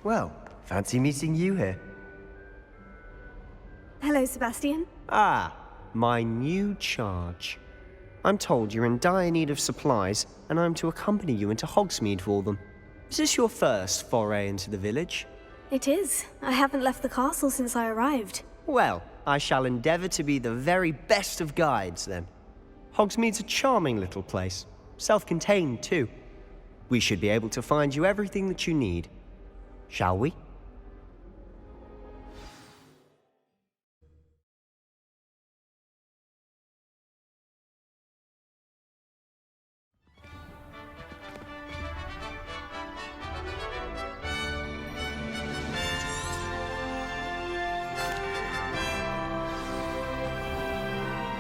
Well, fancy meeting you here. Hello, Sebastian. Ah, my new charge. I'm told you're in dire need of supplies, and I'm to accompany you into Hogsmeade for them. Is this your first foray into the village? It is. I haven't left the castle since I arrived. Well, I shall endeavour to be the very best of guides, then. Hogsmeade's a charming little place. Self-contained, too. We should be able to find you everything that you need. Shall we?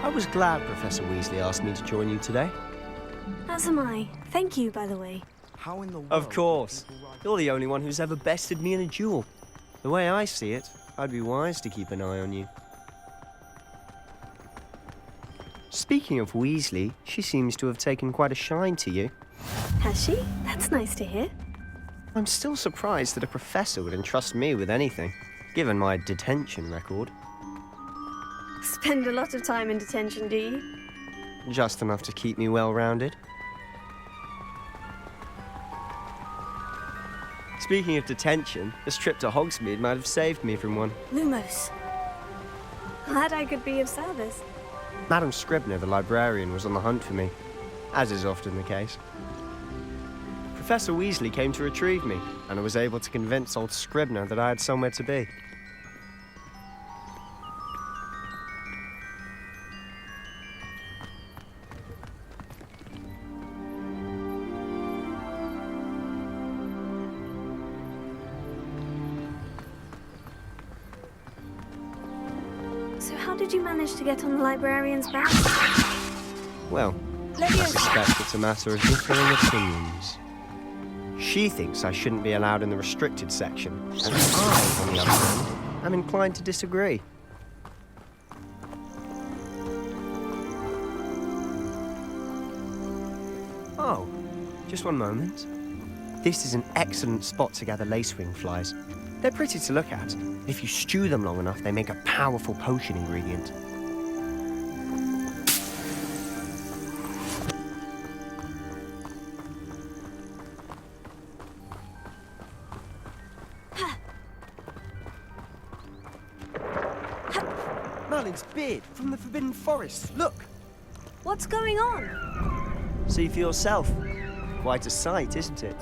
I was glad Professor Weasley asked me to join you today. As am I. Thank you, by the way. How in the world? Of course. You're the only one who's ever bested me in a duel. The way I see it, I'd be wise to keep an eye on you. Speaking of Weasley, she seems to have taken quite a shine to you. Has she? That's nice to hear. I'm still surprised that a professor would entrust me with anything, given my detention record. Spend a lot of time in detention, do you? Just enough to keep me well-rounded. Speaking of detention, this trip to Hogsmeade might have saved me from one. Lumos. Glad I could be of service. Madam Scribner, the librarian, was on the hunt for me, as is often the case. Professor Weasley came to retrieve me, and I was able to convince old Scribner that I had somewhere to be. So how did you manage to get on the librarian's back? Well, I suspect it's a matter of differing opinions. She thinks I shouldn't be allowed in the restricted section, and I, on the other hand, am inclined to disagree. Oh, just one moment. This is an excellent spot to gather lacewing flies. They're pretty to look at. If you stew them long enough, they make a powerful potion ingredient. Merlin's beard from the Forbidden Forest. Look! What's going on? See for yourself. Quite a sight, isn't it?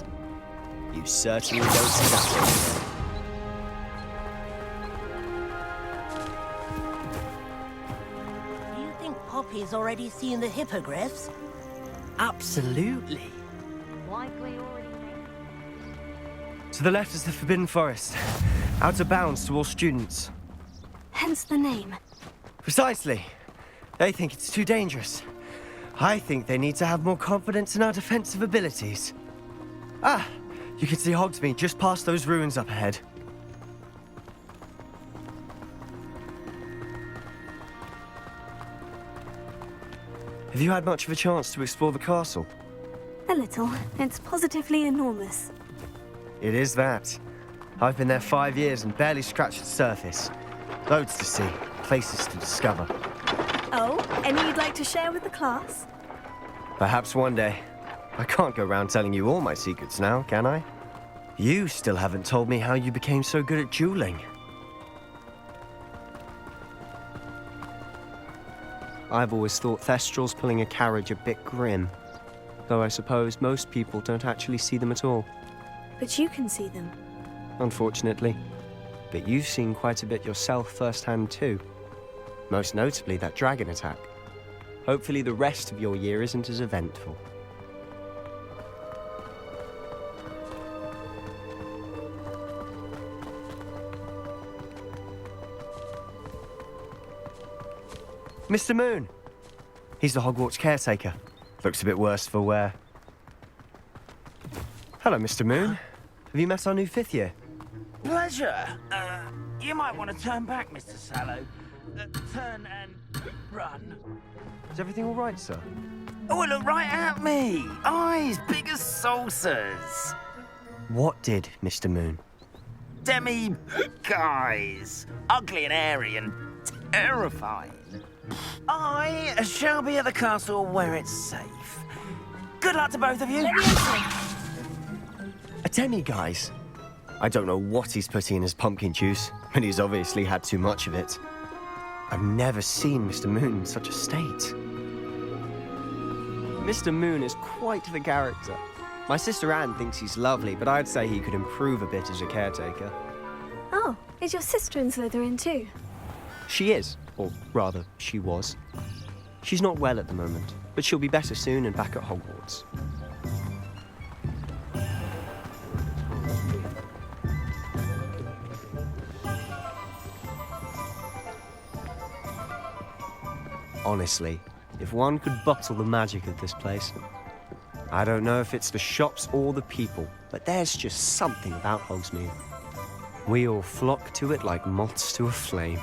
You certainly don't see that one. Do you think Poppy's already seen the hippogriffs? Absolutely. Likely already. To the left is the Forbidden Forest. Out of bounds to all students. Hence the name. Precisely. They think it's too dangerous. I think they need to have more confidence in our defensive abilities. Ah, you can see Hogsmeade just past those ruins up ahead. Have you had much of a chance to explore the castle? A little. It's positively enormous. It is that. I've been there 5 years and barely scratched the surface. Loads to see, places to discover. Oh, any you'd like to share with the class? Perhaps one day. I can't go around telling you all my secrets now, can I? You still haven't told me how you became so good at dueling. I've always thought Thestrals pulling a carriage a bit grim. Though I suppose most people don't actually see them at all. But you can see them. Unfortunately. But you've seen quite a bit yourself firsthand too. Most notably that dragon attack. Hopefully the rest of your year isn't as eventful. Mr. Moon! He's the Hogwarts caretaker. Looks a bit worse for wear. Hello, Mr. Moon. Have you met our new 5th year? Pleasure. You might want to turn back, Mr. Sallow. Turn and run. Is everything all right, sir? Oh, look right at me. Eyes big as saucers. What did, Mr. Moon? Demi... guys. Ugly and airy and terrifying. I shall be at the castle where it's safe. Good luck to both of you. A demi-guise? I don't know what he's putting in his pumpkin juice, but he's obviously had too much of it. I've never seen Mr. Moon in such a state. Mr. Moon is quite the character. My sister Anne thinks he's lovely, but I'd say he could improve a bit as a caretaker. Oh, is your sister in Slytherin too? She is, or rather, she was. She's not well at the moment, but she'll be better soon and back at Hogwarts. Honestly, if one could bottle the magic of this place. I don't know if it's the shops or the people, but there's just something about Hogsmeade. We all flock to it like moths to a flame.